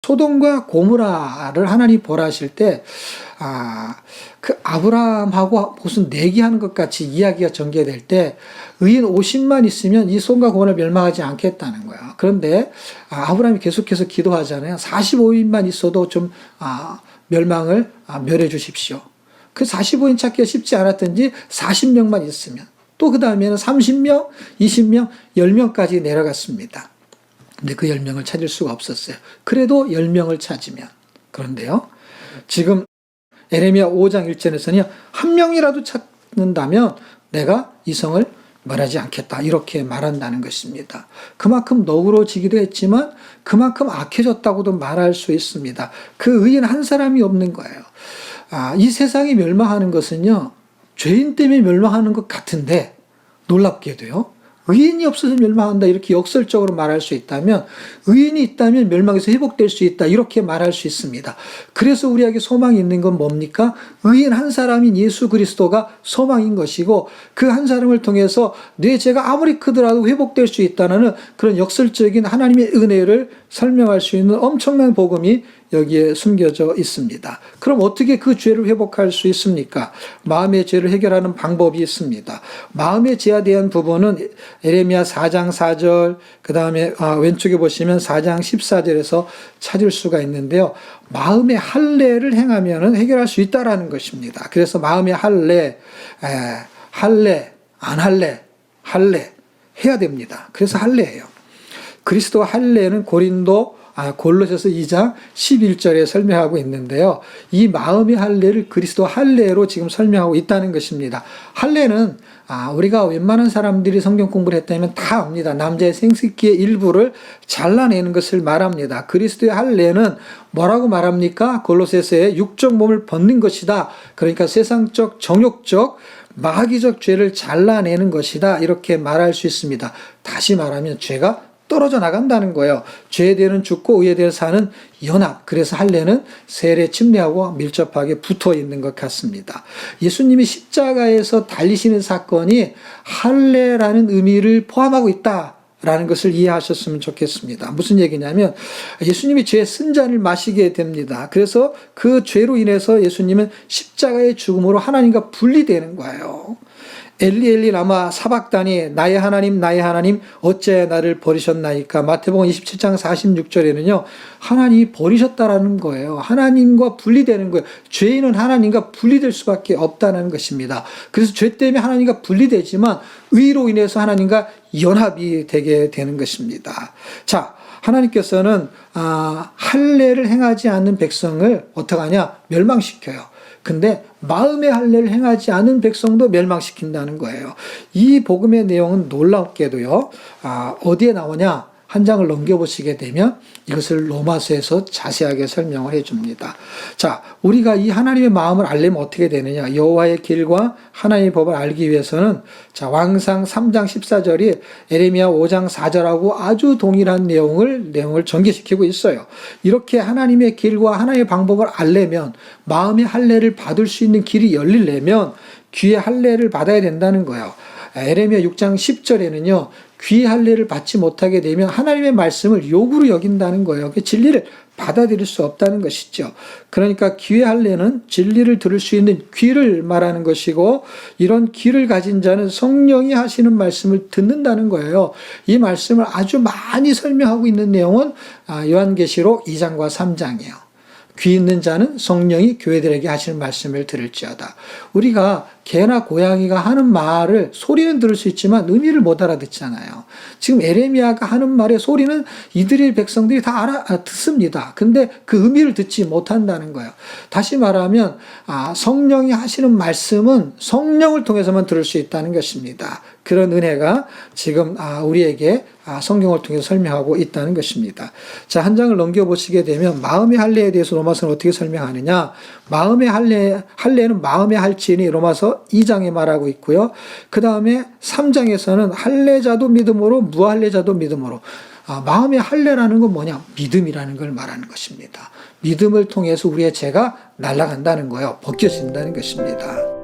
소돔과 고모라를 하나님 벌하실 때, 그 아브라함하고 무슨 내기하는 것 같이 이야기가 전개될 때, 의인 50만 있으면 이 소돔과 고모라를 멸망하지 않겠다는 거야. 그런데, 아브라함이 계속해서 기도하잖아요. 45인만 있어도 좀, 멸망을 멸해 주십시오. 그 45인 찾기가 쉽지 않았던지 40명만 있으면, 또 그 다음에는 30명, 20명, 10명까지 내려갔습니다. 근데 그 10명을 찾을 수가 없었어요. 그래도 10명을 찾으면. 그런데요, 지금 에레미야 5장 1절에서는요, 한 명이라도 찾는다면 내가 이 성을 멸하지 않겠다, 이렇게 말한다는 것입니다. 그만큼 너그러지기도 했지만 그만큼 악해졌다고도 말할 수 있습니다. 그 의인 한 사람이 없는 거예요. 이 세상이 멸망하는 것은요, 죄인 때문에 멸망하는 것 같은데 놀랍게도요, 의인이 없어서 멸망한다, 이렇게 역설적으로 말할 수 있다면, 의인이 있다면 멸망에서 회복될 수 있다, 이렇게 말할 수 있습니다. 그래서 우리에게 소망이 있는 건 뭡니까? 의인 한 사람인 예수 그리스도가 소망인 것이고, 그 한 사람을 통해서 내 죄가 아무리 크더라도 회복될 수 있다는 그런 역설적인 하나님의 은혜를 설명할 수 있는 엄청난 복음이 여기에 숨겨져 있습니다. 그럼 어떻게 그 죄를 회복할 수 있습니까? 마음의 죄를 해결하는 방법이 있습니다. 마음의 죄에 대한 부분은 에레미야 4장 4절, 그 다음에 왼쪽에 보시면 4장 14절에서 찾을 수가 있는데요. 마음의 할례를 행하면 해결할 수 있다라는 것입니다. 그래서 마음의 할례, 안 할례, 할례 해야 됩니다. 그래서 할례예요. 그리스도 할례는 골로새서 2장 11절에 설명하고 있는데요. 이 마음의 할례를 그리스도 할례로 지금 설명하고 있다는 것입니다. 할례는 우리가 웬만한 사람들이 성경 공부를 했다면 다 압니다. 남자의 생식기의 일부를 잘라내는 것을 말합니다. 그리스도의 할례는 뭐라고 말합니까? 골로새서의 육적 몸을 벗는 것이다. 그러니까 세상적, 정욕적, 마귀적 죄를 잘라내는 것이다, 이렇게 말할 수 있습니다. 다시 말하면 죄가 떨어져 나간다는 거예요. 죄에 대해서는 죽고 의에 대해서 사는 연합. 그래서 할례는 세례 침례하고 밀접하게 붙어 있는 것 같습니다. 예수님이 십자가에서 달리시는 사건이 할례라는 의미를 포함하고 있다라는 것을 이해하셨으면 좋겠습니다. 무슨 얘기냐면 예수님이 죄의 쓴잔을 마시게 됩니다. 그래서 그 죄로 인해서 예수님은 십자가의 죽음으로 하나님과 분리되는 거예요. 엘리 엘리 라마 사박다니, 나의 하나님 나의 하나님 어째 나를 버리셨나이까. 마태복음 27장 46절에는요 하나님이 버리셨다라는 거예요. 하나님과 분리되는 거예요. 죄인은 하나님과 분리될 수밖에 없다는 것입니다. 그래서 죄 때문에 하나님과 분리되지만 의로 인해서 하나님과 연합이 되게 되는 것입니다. 자, 하나님께서는 할례를 행하지 않는 백성을 어떻게 하냐? 멸망시켜요. 근데 마음의 할례를 행하지 않은 백성도 멸망시킨다는 거예요. 이 복음의 내용은 놀랍게도요, 어디에 나오냐? 한 장을 넘겨보시게 되면 이것을 로마서에서 자세하게 설명을 해줍니다. 자, 우리가 이 하나님의 마음을 알려면 어떻게 되느냐? 여호와의 길과 하나님의 법을 알기 위해서는, 자, 왕상 3장 14절이 에레미야 5장 4절하고 아주 동일한 내용을 전개시키고 있어요. 이렇게 하나님의 길과 하나님의 방법을 알려면, 마음의 할례를 받을 수 있는 길이 열리려면 귀의 할례를 받아야 된다는 거예요. 에레미야 6장 10절에는요, 귀의 할례를 받지 못하게 되면 하나님의 말씀을 욕으로 여긴다는 거예요. 그 진리를 받아들일 수 없다는 것이죠. 그러니까 귀의 할례는 진리를 들을 수 있는 귀를 말하는 것이고, 이런 귀를 가진 자는 성령이 하시는 말씀을 듣는다는 거예요. 이 말씀을 아주 많이 설명하고 있는 내용은 요한계시록 2장과 3장이에요. 귀 있는 자는 성령이 교회들에게 하시는 말씀을 들을지어다. 우리가 개나 고양이가 하는 말을 소리는 들을 수 있지만 의미를 못 알아듣잖아요. 지금 에레미야가 하는 말의 소리는 이들의 백성들이 다 듣습니다. 근데 그 의미를 듣지 못한다는 거예요. 다시 말하면 성령이 하시는 말씀은 성령을 통해서만 들을 수 있다는 것입니다. 그런 은혜가 지금 우리에게 성경을 통해서 설명하고 있다는 것입니다. 자, 한 장을 넘겨보시게 되면 마음의 할례에 대해서 로마서는 어떻게 설명하느냐? 마음의 할례는 마음의 할지니 로마서 2장에 말하고 있고요. 그 다음에 3장에서는 할례자도 믿음으로 무할례자도 믿음으로. 마음의 할례라는 건 뭐냐? 믿음이라는 걸 말하는 것입니다. 믿음을 통해서 우리의 죄가 날아간다는 거예요. 벗겨진다는 것입니다.